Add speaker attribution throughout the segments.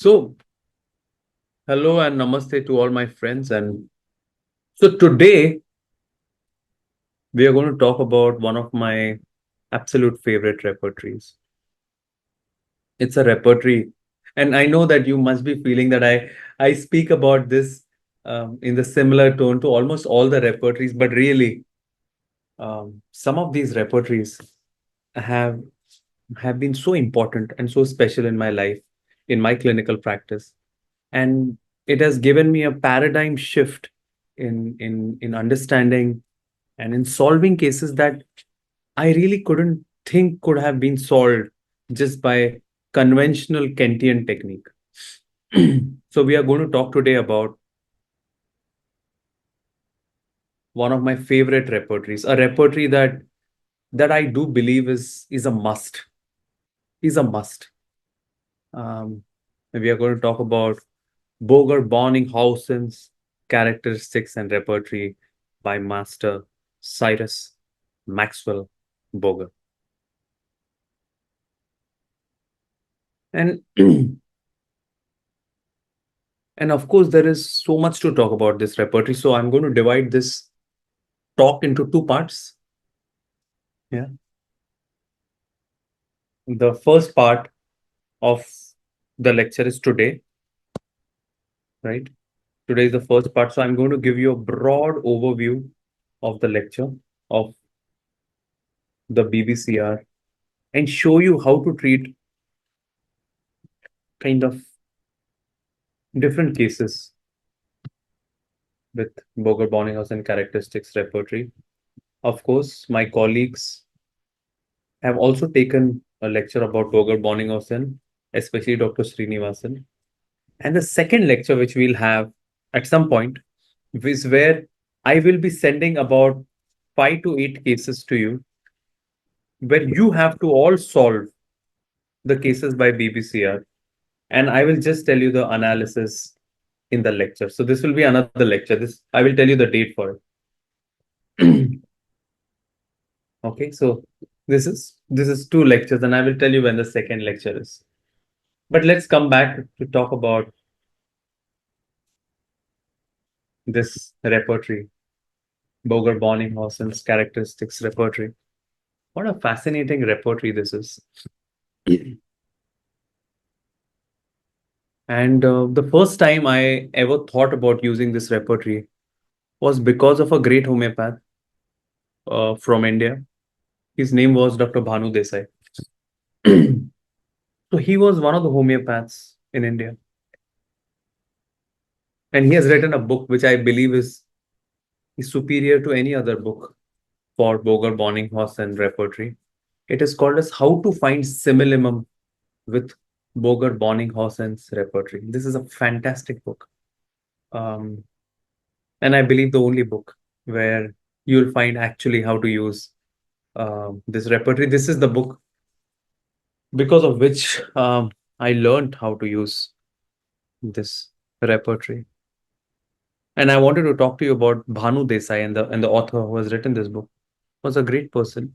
Speaker 1: So, hello and namaste to all my friends. And so today we are going to talk about one of my absolute favorite repertories. It's a repertory, and I know that you must be feeling that I speak about this in the similar tone to almost all the repertories, but really, some of these repertories have have been so important and so special in my life, in my clinical practice, and it has given me a paradigm shift in understanding and in solving cases that I really couldn't think could have been solved just by conventional Kentian technique. So we are going to talk today about one of my favorite repertories, a repertory that I do believe is a must. Is a must. We are going to talk about Boger Bonninghausen's characteristics and repertory by Master Cyrus Maxwell Boger. And and of course, there is so much to talk about this repertory. So I'm going to divide this talk into two parts. Yeah. The first part of the lecture is today, right? Today is the first part. So I'm going to give you a broad overview of the lecture of the BBCR and show you how to treat kind of different cases with Boger Bonninghausen characteristics repertory. Of course, my colleagues have also taken a lecture about Boger Bonninghausen, especially Dr. Srinivasan. And the second lecture, which we'll have at some point, is where I will be sending about 5 to 8 cases to you, where you have to all solve the cases by BBCR. And I will just tell you the analysis in the lecture. So this will be another lecture. This I will tell you the date for it. Okay, so this is two lectures, and I will tell you when the second lecture is. But let's come back to talk about this repertory, Boger Bonninghausen's characteristics repertory. What a fascinating repertory this is. And the first time I ever thought about using this repertory was because of a great homeopath from India. His name was Dr. Bhanu Desai. So he was one of the homeopaths in India. And he has written a book which I believe is superior to any other book for Boger Bonninghausen repertory. It is called as How to Find Similimum with Boger Bonninghausen's repertory. This is a fantastic book. Um, and I believe the only book where you'll find actually how to use this repertory. This is the book because of which I learned how to use this repertory. And I wanted to talk to you about Bhanu Desai, and the author who has written this book was a great person.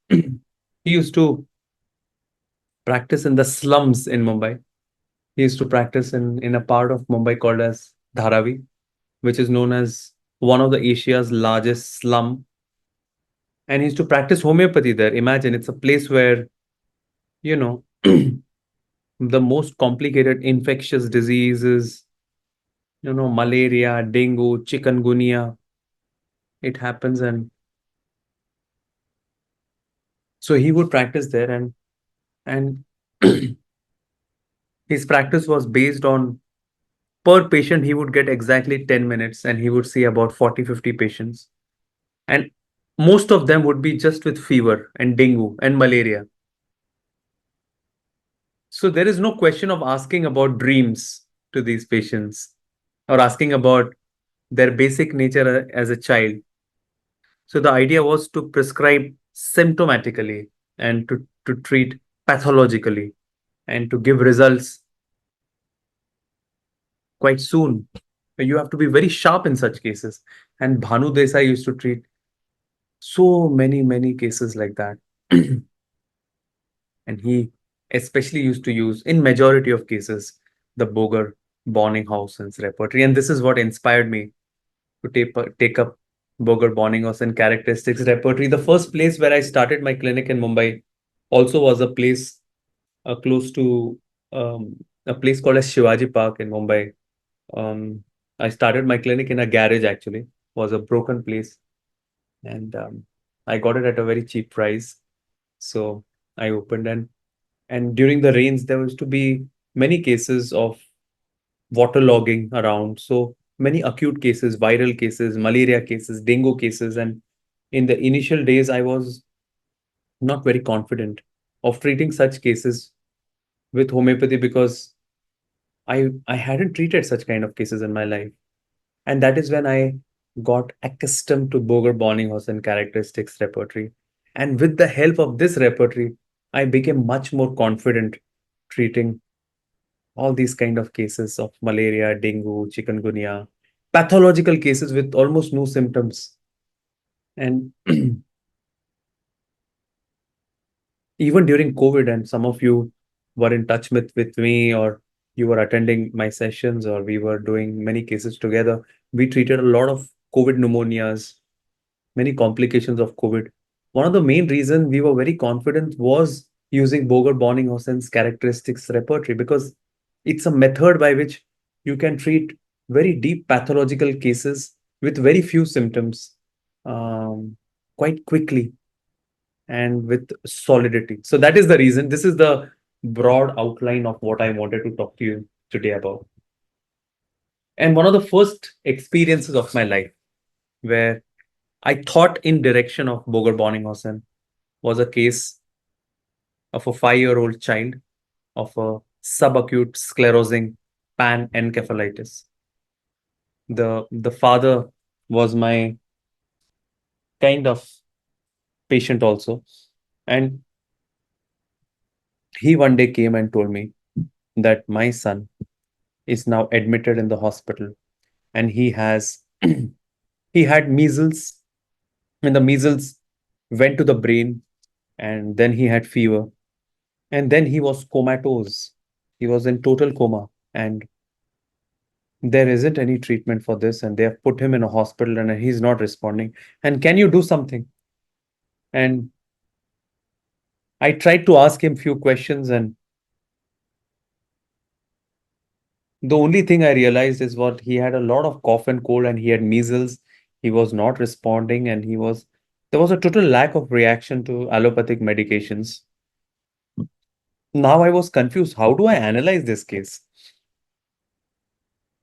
Speaker 1: He used to practice in the slums in Mumbai. He used to practice in a part of Mumbai called as Dharavi, which is known as one of the Asia's largest slum. And he used to practice homeopathy there. Imagine it's a place where, you know, the most complicated infectious diseases, malaria, dengue, chikungunya, it happens. And so he would practice there, and his practice was based on per patient, he would get exactly 10 minutes and he would see about 40-50 patients. And most of them would be just with fever and dengue and malaria. So there is no question of asking about dreams to these patients or asking about their basic nature as a child. So the idea was to prescribe symptomatically and to treat pathologically and to give results quite soon. You have to be very sharp in such cases. And Bhanu Desai used to treat so many cases like that. And he especially used to use, in majority of cases, the Boger Bonninghausen's repertory. And this is what inspired me to take up Boger Bonninghausen characteristics repertory. The first place where I started my clinic in Mumbai also was a place close to a place called as Shivaji Park in Mumbai. Um, I started my clinic in a garage actually, was a broken place, and I got it at a very cheap price. So I opened, and during the rains there was to be many cases of waterlogging around. So many acute cases, viral cases, malaria cases, dengue cases, and in the initial days I was not very confident of treating such cases with homeopathy because I hadn't treated such kind of cases in my life. And that is when I got accustomed to Boger Bonninghausen characteristics repertory. And with the help of this repertory, I became much more confident treating all these kind of cases of malaria, dengue, chikungunya, pathological cases with almost no symptoms. And even during COVID, and some of you were in touch with me, or you were attending my sessions, or we were doing many cases together, we treated a lot of COVID pneumonias, many complications of COVID. One of the main reasons we were very confident was using Boger Bonninghausen's characteristics repertory, because it's a method by which you can treat very deep pathological cases with very few symptoms um, quite quickly and with solidity. So that is the reason. This is the broad outline of what I wanted to talk to you today about. And one of the first experiences of my life where I thought in direction of Boger Bonninghausen was a case of a 5-year-old child of a subacute sclerosing panencephalitis. The father was my kind of patient also, and he one day came and told me that my son is now admitted in the hospital, and he had measles, and the measles went to the brain, and then he had fever, and then he was comatose. He was in total coma, and there isn't any treatment for this, and they have put him in a hospital, and he's not responding. And can you do something? And I tried to ask him few questions, and the only thing I realized is what he had a lot of cough and cold, and he had measles. He was not responding, and there was a total lack of reaction to allopathic medications. Now I was confused. How do I analyze this case?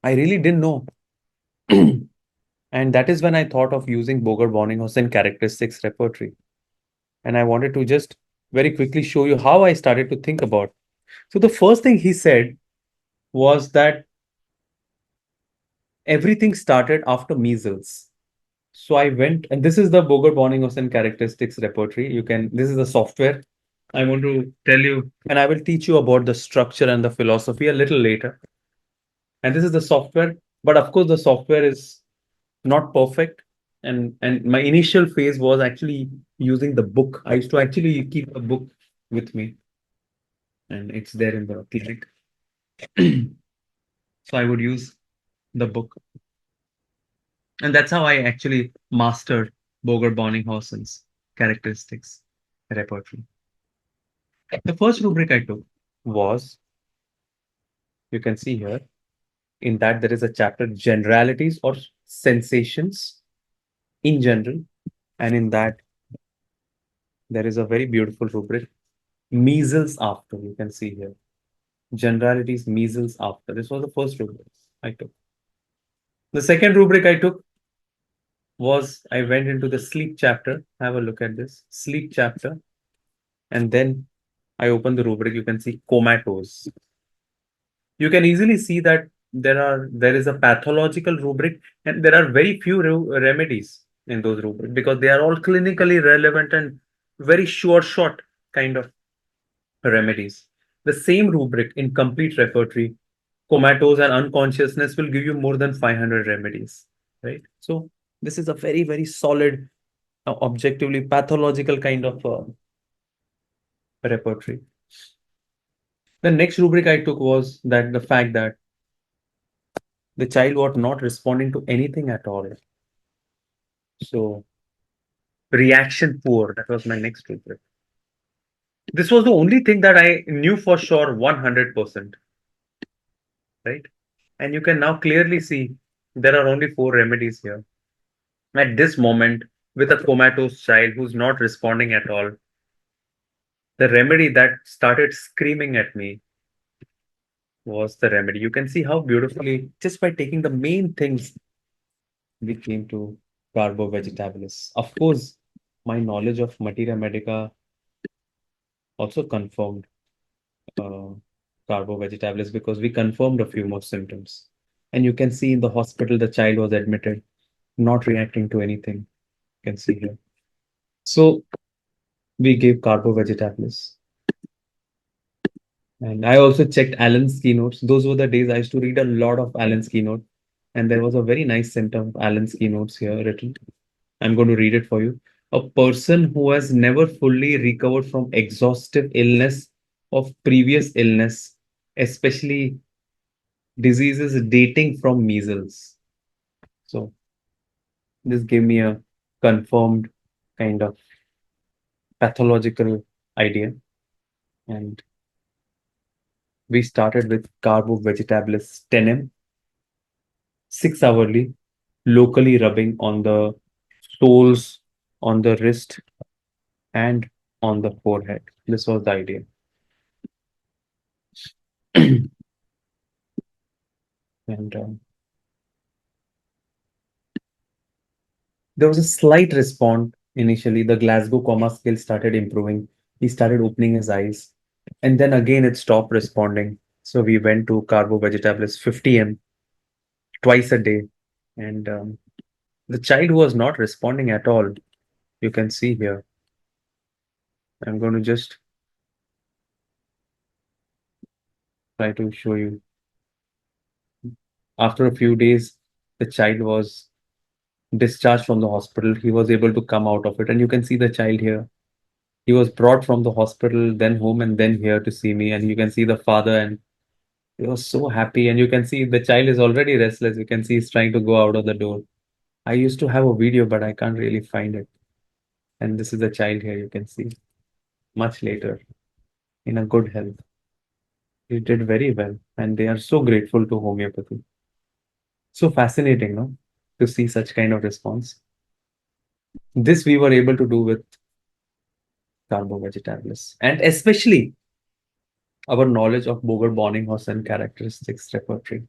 Speaker 1: I really didn't know. And that is when I thought of using Boger Bonninghausen characteristics repertory. And I wanted to just very quickly show you how I started to think about. So the first thing he said was that everything started after measles. So I went, and this is the Boger Bonninghausen characteristics repertory. This is the software. I want to tell you, and I will teach you about the structure and the philosophy a little later. And this is the software, but of course the software is not perfect. And my initial phase was actually using the book. I used to actually keep a book with me, and it's there in the clinic. So I would use the book, and that's how I actually mastered Boger Bonninghausen's characteristics repertory. The first rubric I took was, you can see here, in that there is a chapter generalities or sensations in general, and in that there is a very beautiful rubric, measles after. You can see here, generalities, measles after. This was the first rubric I took. The second rubric I took was, I went into the sleep chapter. Have a look at this sleep chapter, and then I opened the rubric. You can see comatose. You can easily see that there is a pathological rubric, and there are very few remedies in those rubrics because they are all clinically relevant and very short kind of remedies. The same rubric in complete repertory, comatose and unconsciousness, will give you more than 500 remedies, right? So this is a very solid, objectively pathological kind of repertory. The next rubric I took was that the fact that the child was not responding to anything at all. So reaction poor, that was my next rubric. This was the only thing that I knew for sure 100%, right? And you can now clearly see there are only four remedies here. At this moment, with a comatose child who's not responding at all, the remedy that started screaming at me was the remedy. You can see how beautifully, just by taking the main things, we came to carbo vegetabilis. Of course, my knowledge of materia medica also confirmed uh, carbo vegetabilis because we confirmed a few more symptoms. And you can see in the hospital, the child was admitted, not reacting to anything. You can see here. So we gave carbo vegetabilis. And I also checked Alan's keynotes. Those were the days I used to read a lot of Alan's keynote. And there was a very nice sentence of Alan's keynotes here written. I'm going to read it for you. A person who has never fully recovered from exhaustive illness of previous illness, especially diseases dating from measles. So this gave me a confirmed kind of pathological idea. And we started with carbo vegetabilis 10m, 6 hourly, locally rubbing on the soles, on the wrist, and on the forehead. This was the idea. And there was a slight response initially. The Glasgow Coma Scale started improving. He started opening his eyes. And then again, it stopped responding. So we went to carbo vegetabilis 50m twice a day. And the child who was not responding at all, you can see here. I'm going to just try to show you. After a few days, the child was discharged from the hospital. He was able to come out of it. And you can see the child here. He was brought from the hospital, then home, and then here to see me. And you can see the father, and he was so happy. And you can see the child is already restless. You can see he's trying to go out of the door. I used to have a video, but I can't really find it. And this is the child here, you can see, much later, in a good health. He did very well. And they are so grateful to homeopathy. So fascinating, no? To see such kind of response. This we were able to do with carbo vegetabilis. And especially our knowledge of Boger Boenninghausen characteristics repertory.